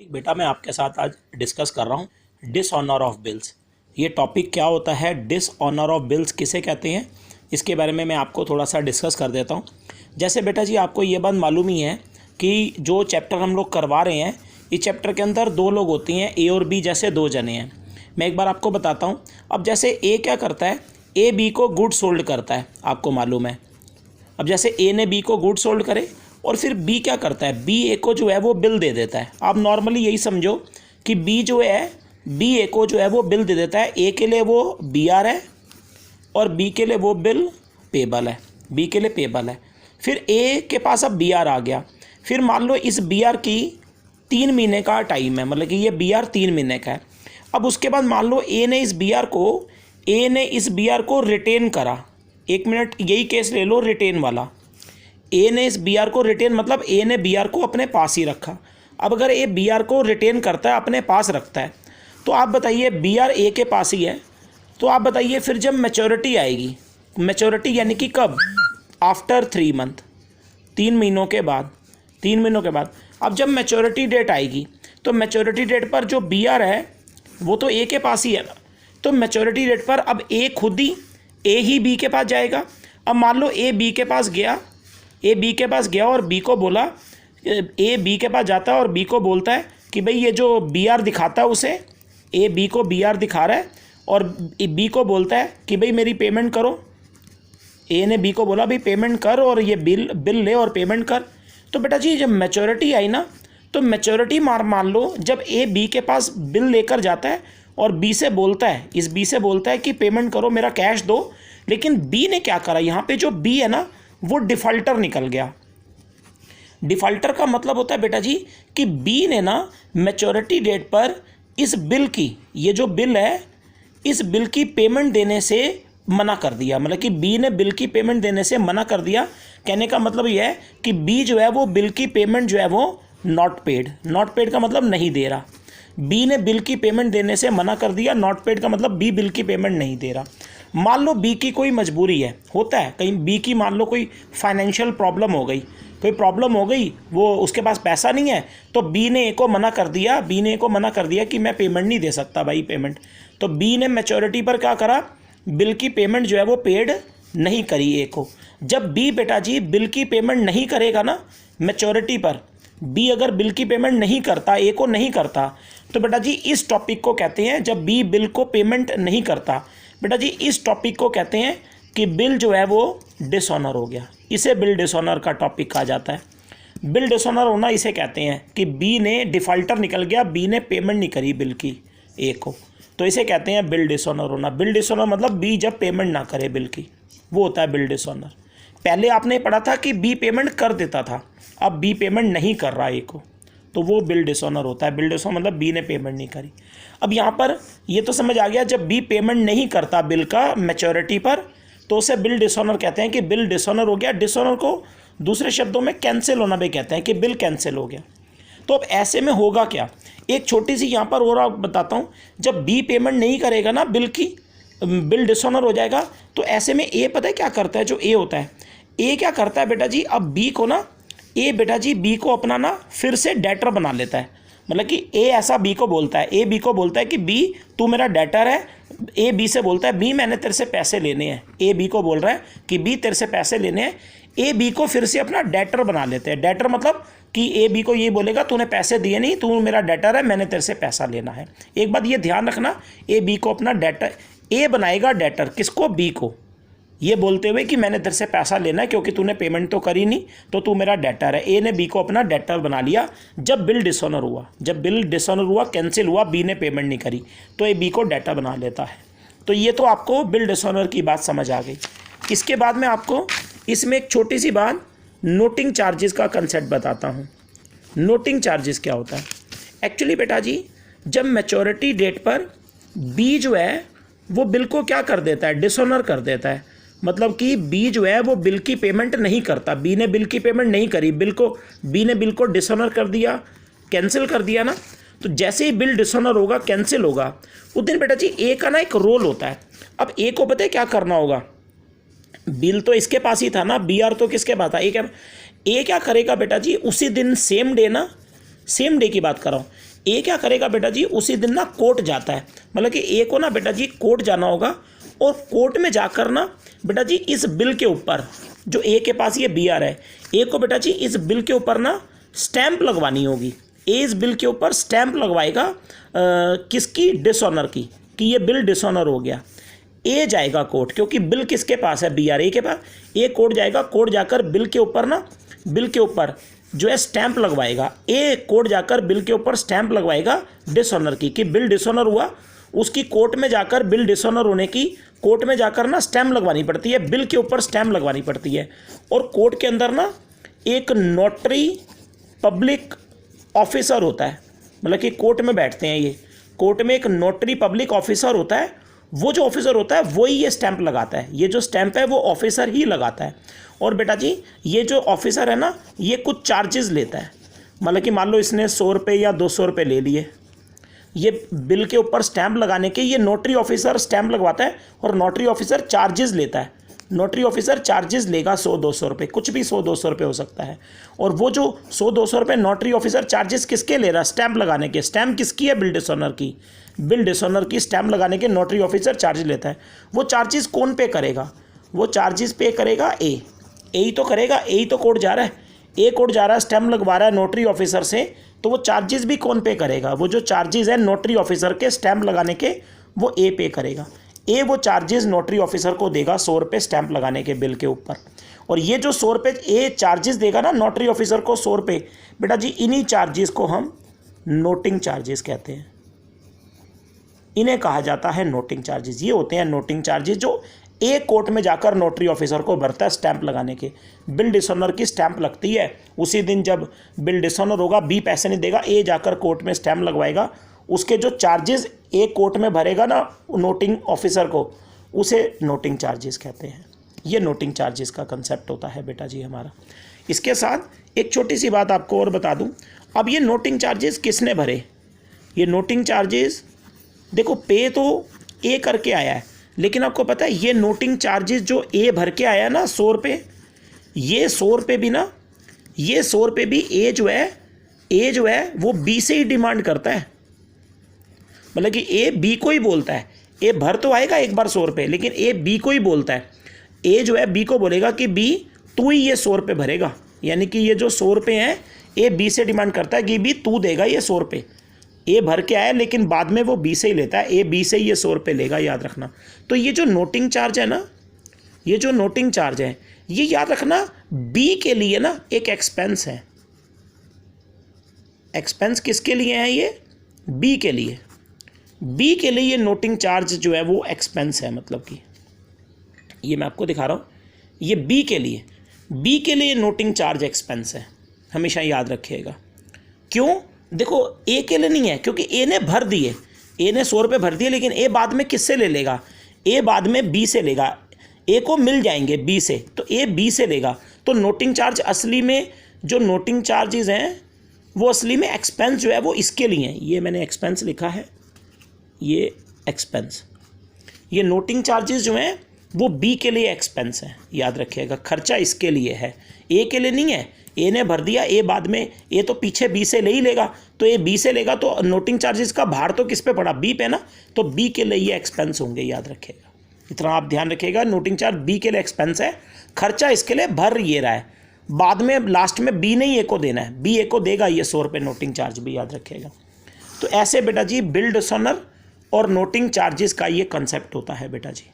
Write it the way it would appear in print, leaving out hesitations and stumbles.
बेटा मैं आपके साथ आज डिस्कस कर रहा हूँ डिसऑनर ऑफ बिल्स। ये टॉपिक क्या होता है, डिसऑनर ऑफ बिल्स किसे कहते हैं, इसके बारे में मैं आपको थोड़ा सा डिस्कस कर देता हूँ। जैसे बेटा जी आपको ये बात मालूम ही है कि जो चैप्टर हम लोग करवा रहे हैं, इस चैप्टर के अंदर दो लोग होती हैं, ए और बी जैसे दो जने हैं। मैं एक बार आपको बताता हूँ। अब जैसे ए क्या करता है, ए बी को गुड सोल्ड करता है, आपको मालूम है। अब जैसे ए ने बी को गुड सोल्ड करे और फिर बी क्या करता है, बी ए को जो है वो बिल दे देता है। आप नॉर्मली यही समझो कि बी जो है, बी ए को जो है वो बिल दे देता है। ए के लिए वो बी आर है और बी के लिए वो बिल पेबल है, बी के लिए पेबल है। फिर ए के पास अब बी आर आ गया। फिर मान लो इस बी आर की 3 महीने का टाइम है, मतलब कि ये बी आर 3 महीने का है। अब उसके बाद मान लो ए ने इस बी आर को रिटेन करा। 1 मिनट, यही केस ले लो रिटेन वाला। ए ने इस बी आर को रिटेन, मतलब ए ने बी आर को अपने पास ही रखा। अब अगर ए बी आर को रिटेन करता है, अपने पास रखता है, तो आप बताइए बी आर ए के पास ही है, तो आप बताइए फिर जब मैच्योरिटी आएगी, मैच्योरिटी यानी कि कब, आफ्टर 3 मंथ, 3 महीनों के बाद, 3 महीनों के बाद अब जब मैच्योरिटी डेट आएगी, तो मैच्योरिटी डेट पर जो बी आर है वो तो ए के पास ही है ना। तो मैच्योरिटी डेट पर अब ए ही बी के पास जाएगा। अब मान लो ए बी के पास गया और बी को बोला, ए बी के पास जाता है और बी को बोलता है कि भाई ये जो बी आर दिखाता है उसे, ए बी को बी आर दिखा रहा है और बी को बोलता है कि भाई मेरी पेमेंट करो। ए ने बी को बोला भाई पेमेंट कर और ये बिल ले और पेमेंट कर। तो बेटा जी जब मैच्योरिटी आई ना, तो मैच्योरिटी मान लो जब ए बी के पास बिल लेकर जाता है और बी से बोलता है, इस बी से बोलता है कि पेमेंट करो, मेरा कैश दो। लेकिन बी ने क्या करा, यहाँ पे जो बी है ना वो डिफ़ॉल्टर निकल गया। डिफ़ॉल्टर का मतलब होता है बेटा जी कि बी ने ना मैच्योरिटी डेट पर इस बिल की, ये जो बिल है, इस बिल की पेमेंट देने से मना कर दिया। मतलब कि बी ने बिल की पेमेंट देने से मना कर दिया। कहने का मतलब यह है कि बी जो है वो बिल की पेमेंट जो है वो नॉट पेड का मतलब नहीं दे रहा। बी ने बिल की पेमेंट देने से मना कर दिया, नॉट पेड का मतलब बी बिल की पेमेंट नहीं दे रहा। मान लो बी की कोई मजबूरी है, होता है कहीं बी की, मान लो कोई फाइनेंशियल प्रॉब्लम हो गई, वो उसके पास पैसा नहीं है, तो बी ने ए को मना कर दिया कि मैं पेमेंट नहीं दे सकता भाई पेमेंट। तो बी ने मैच्योरिटी पर क्या करा, बिल की पेमेंट जो है वो पेड नहीं करी ए को। जब बी बेटा जी बिल की पेमेंट नहीं करेगा ना मैच्योरिटी पर, बी अगर बिल की पेमेंट नहीं करता, ए को नहीं करता, तो बेटा जी इस टॉपिक को कहते हैं, जब बी बिल को पेमेंट नहीं करता, बेटा जी इस टॉपिक को कहते हैं कि बिल जो है वो डिसऑनर हो गया। इसे बिल डिसऑनर का टॉपिक कहा जाता है। बिल डिसऑनर होना इसे कहते हैं कि बी ने डिफ़ॉल्टर निकल गया, बी ने पेमेंट नहीं करी बिल की ए को, तो इसे कहते हैं बिल डिसऑनर होना। बिल डिसऑनर मतलब बी जब पेमेंट ना करे बिल की, वो होता है बिल डिसऑनर। पहले आपने पढ़ा था कि बी पेमेंट कर देता था, अब बी पेमेंट नहीं कर रहा ए को, तो वो बिल डिसऑनर होता है। बिल डिसऑनर मतलब बी ने पेमेंट नहीं करी। अब यहाँ पर ये तो समझ आ गया, जब बी पेमेंट नहीं करता बिल का मैच्योरिटी पर, तो उसे बिल डिसऑनर कहते हैं कि बिल डिसऑनर हो गया। डिसऑनर को दूसरे शब्दों में कैंसिल होना भी कहते हैं कि बिल कैंसिल हो गया। तो अब ऐसे में होगा क्या, एक छोटी सी यहाँ पर और बताता हूँ। जब बी पेमेंट नहीं करेगा ना बिल की, बिल डिसऑनर हो जाएगा। तो ऐसे में ए पता है क्या करता है, जो ए होता है, ए क्या करता है बेटा जी, अब बी को ना, ए बेटा जी बी को अपना ना फिर से डेटर बना लेता है। मतलब कि ए ऐसा बी को बोलता है, ए बी को बोलता है कि बी तू मेरा डेटर है। ए बी से बोलता है बी मैंने तेरे से पैसे लेने हैं। ए बी को बोल रहा है कि बी तेरे से पैसे लेने हैं। ए बी को फिर से अपना डेटर बना लेते हैं। डेटर मतलब कि ए बी को ये बोलेगा तूने पैसे दिए नहीं, तू मेरा डेटर है, मैंने तेरे से पैसा लेना है। एक बात ये ध्यान रखना, ए बी को अपना डेटर, ए बनाएगा डेटर किसको, बी को, ये बोलते हुए कि मैंने तेरे से पैसा लेना है क्योंकि तूने पेमेंट तो करी नहीं, तो तू मेरा डेटर है। ए ने बी को अपना डेटर बना लिया। जब बिल डिसऑनर हुआ, कैंसिल हुआ, बी ने पेमेंट नहीं करी, तो ए बी को डेटर बना लेता है। तो ये तो आपको बिल डिसऑनर की बात समझ आ गई। इसके बाद में आपको इसमें एक छोटी सी बात, नोटिंग चार्जेस का कंसेप्ट बताता हूँ। नोटिंग चार्जेस क्या होता है एक्चुअली बेटा जी, जब मैच्योरिटी डेट पर बी जो है वो बिल को क्या कर देता है, डिसऑनर कर देता है। मतलब कि बी जो है वो बिल की पेमेंट नहीं करता, बी ने बिल की पेमेंट नहीं करी, बी ने बिल को डिसऑनर कर दिया, कैंसिल कर दिया ना। तो जैसे ही बिल डिसऑनर होगा, कैंसिल होगा, उस दिन बेटा जी ए का ना एक रोल होता है। अब ए को पता है क्या करना होगा, बिल तो इसके पास ही था ना, बी आर तो किसके पास था, ए क्या करेगा बेटा जी, उसी दिन सेम डे की बात कर रहा हूँ, ए क्या करेगा बेटा जी, उसी दिन ना कोर्ट जाता है, मतलब कि ए को ना बेटा जी कोर्ट जाना होगा, और कोर्ट में जाकर ना बेटा जी इस बिल के ऊपर, जो ए के पास ये बी आर है, ए को बेटा जी इस बिल के ऊपर ना स्टैंप लगवानी होगी। ए इस बिल के ऊपर स्टैंप लगवाएगा किसकी, डिसऑनर की, कि ये बिल डिसऑनर हो गया। ए जाएगा कोर्ट, क्योंकि बिल किसके पास है, बी आर ए के पास। ए कोर्ट जाएगा, कोर्ट जाकर बिल के ऊपर ना, बिल के ऊपर जो है स्टैंप लगवाएगा। ए कोर्ट जाकर बिल के ऊपर स्टैंप लगवाएगा डिसऑनर की, कि बिल डिसऑनर हुआ। उसकी कोर्ट में जाकर बिल डिसऑनर होने की, कोर्ट में जाकर ना स्टैंप लगवानी पड़ती है, बिल के ऊपर स्टैंप लगवानी पड़ती है। और कोर्ट के अंदर ना एक नोटरी पब्लिक ऑफिसर होता है, मतलब कि कोर्ट में बैठते हैं ये, कोर्ट में एक नोटरी पब्लिक ऑफिसर होता है। वो जो ऑफिसर होता है वही ये स्टैंप लगाता है, ये जो स्टैंप है वो ऑफिसर ही लगाता है। और बेटा जी ये जो ऑफिसर है ना, ये कुछ चार्जेस लेता है, मतलब कि मान लो इसने 100 रुपये या 200 रुपये ले लिए, ये बिल के ऊपर स्टैंप लगाने के, ये नोटरी ऑफिसर स्टैंप लगवाता है और नोटरी ऑफिसर चार्जेस लेता है। नोटरी ऑफिसर चार्जेस लेगा 100-200 रुपये, कुछ भी 100-200 रुपये हो सकता है। और वो जो 100-200 रुपये नोटरी ऑफिसर चार्जेस किसके ले रहा है, स्टैंप लगाने के। स्टैंप किसकी है, बिल डिसऑनर की। बिल डिसऑनर की स्टैंप लगाने के नोटरी ऑफिसर चार्ज लेता है। वो चार्जेस कौन पे करेगा, वो चार्जेस पे करेगा ए ही तो करेगा, ए ही तो कोर्ट जा रहा है, ए कोर्ट जा रहा है, स्टैंप लगवा रहा है नोटरी ऑफिसर से, तो वो चार्जेस भी कौन पे करेगा, वो जो चार्जेस है नोटरी ऑफिसर के स्टैंप लगाने के, वो ए पे करेगा। ए वो चार्जेस नोटरी ऑफिसर को देगा 100 रुपये स्टैंप लगाने के बिल के ऊपर। और ये जो 100 रुपये ए चार्जेस देगा ना नोटरी ऑफिसर को 100 रुपये, बेटा जी इन्हीं चार्जेस को हम नोटिंग चार्जेस कहते हैं। इन्हें कहा जाता है नोटिंग चार्जेस। ये होते हैं नोटिंग चार्जेस जो ए कोर्ट में जाकर नोटरी ऑफिसर को भरता है स्टैंप लगाने के। बिल डिसऑनर की स्टैंप लगती है, उसी दिन जब बिल डिसऑनर होगा बी पैसे नहीं देगा, ए जाकर कोर्ट में स्टैंप लगवाएगा। उसके जो चार्जेस ए कोर्ट में भरेगा ना नोटिंग ऑफिसर को, उसे नोटिंग चार्जेस कहते हैं। ये नोटिंग चार्जेस का कंसेप्ट होता है बेटा जी हमारा। इसके साथ एक छोटी सी बात आपको और बता दूं, अब ये नोटिंग चार्जेस किसने भरे, ये नोटिंग चार्जेस देखो पे तो ए करके आया है, लेकिन आपको पता है ये नोटिंग चार्जेस जो ए भर के आया ना 100 रुपये, ये 100 रुपये भी ना, ये 100 रुपये भी ए जो है वो बी से ही डिमांड करता है। मतलब कि ए बी को ही बोलता है, ए भर तो आएगा एक बार 100 रुपये, लेकिन ए बी को ही बोलता है। ए जो है बी को बोलेगा कि बी तू ही ये 100 रुपये भरेगा, यानी कि ये जो 100 रुपये हैं ए बी से डिमांड करता है कि बी तू देगा ये 100 रुपये। ए भर के आया लेकिन बाद में वो बी से ही लेता है, ए बी से ही ये 100 रुपये लेगा, याद रखना। तो ये जो नोटिंग चार्ज है ना, ये जो नोटिंग चार्ज है ये याद रखना बी के लिए ना एक एक्सपेंस है। एक्सपेंस किसके लिए है, ये बी के लिए। बी के लिए ये नोटिंग चार्ज जो है वो एक्सपेंस है, मतलब कि ये मैं आपको दिखा रहा हूँ, ये बी के लिए नोटिंग चार्ज एक्सपेंस है, हमेशा याद रखिएगा। क्यों, देखो ए के लिए नहीं है, क्योंकि ए ने भर दिए, ए ने 100 रुपये भर दिए, लेकिन ए बाद में किससे ले लेगा, ए बाद में बी से लेगा, ए को मिल जाएंगे बी से, तो ए बी से लेगा। तो नोटिंग चार्ज असली में जो नोटिंग चार्जेस हैं वो असली में एक्सपेंस जो है वो इसके लिए है। ये मैंने एक्सपेंस लिखा है, ये एक्सपेंस, ये नोटिंग चार्जेस जो हैं वो बी के लिए एक्सपेंस है, याद रखिएगा। खर्चा इसके लिए है, ए के लिए नहीं है। ए ने भर दिया, ए बाद में, ए तो पीछे बी से ले ही लेगा, तो ए बी से लेगा तो नोटिंग चार्जेस का भार तो किस पे पड़ा, बी पे ना, तो बी के लिए ये एक्सपेंस होंगे, याद रखिएगा। इतना आप ध्यान रखिएगा, नोटिंग चार्ज बी के लिए एक्सपेंस है, खर्चा इसके लिए भर ये रहा है, बाद में लास्ट में बी नहीं ए को देना है, बी ए को देगा ये 100 रुपये नोटिंग चार्ज भी, याद रखिएगा। तो ऐसे बेटा जी बिल डिसऑनर और नोटिंग चार्जेस का ये कंसेप्ट होता है बेटा जी।